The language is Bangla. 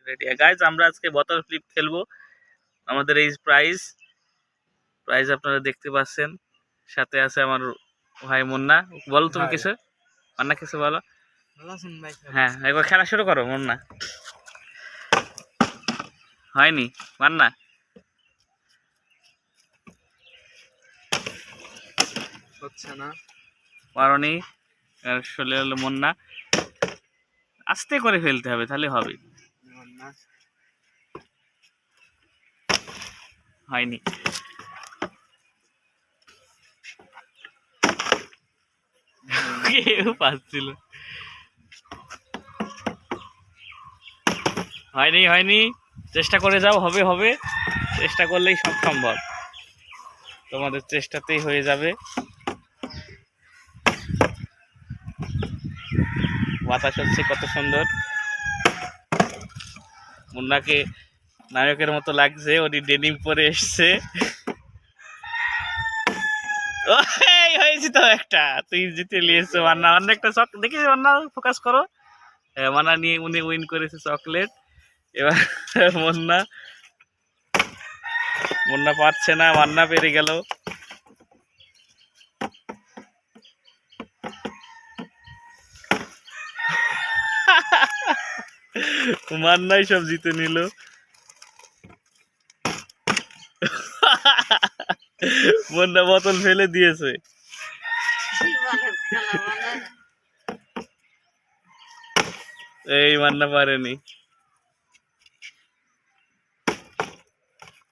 রেডি গাইজ, আমরা আজকে বোতল ফ্লিপ খেলবো। আমাদের এই প্রাইজ আপনারা দেখতে পাচ্ছেন। সাথে আছে আমার ভাই মুন্না। বলো তুমি কিছু, মুন্না কিছু বলো। হ্যাঁ, একবার খেলা শুরু করো মুন্না। হয়নি মুন্না, হচ্ছে না, পারোনি। আসলে হলো মুন্না, আস্তে করে ফেলতে হবে তাহলে হবে। হয়নি। কেউ পাচ্ছিল। হয়নি হয়নি, চেষ্টা করে যাও, হবে হবে। চেষ্টা করলেই সব সম্ভব, তোমাদের চেষ্টাতেই হয়ে যাবে। বাতাস হচ্ছে কত সুন্দর। মুন্নাকে নায়কের মতো লাগছে, উনি ডেনিম পরে এসছে। হয়েছে তো একটা, তুই জিতে নিয়েছো মান্না। অন্য একটা চক দেখি, মান্না ফোকাস করো। মান্না নিয়ে উনি উইন করেছে চকলেট। এবার মুন্না পারছে না, মান্না পেরে গেল। মান্নাই সব জিতে নিল। মুন্না বোতল ফেলে দিয়েছে। এই মান্না পারেনি।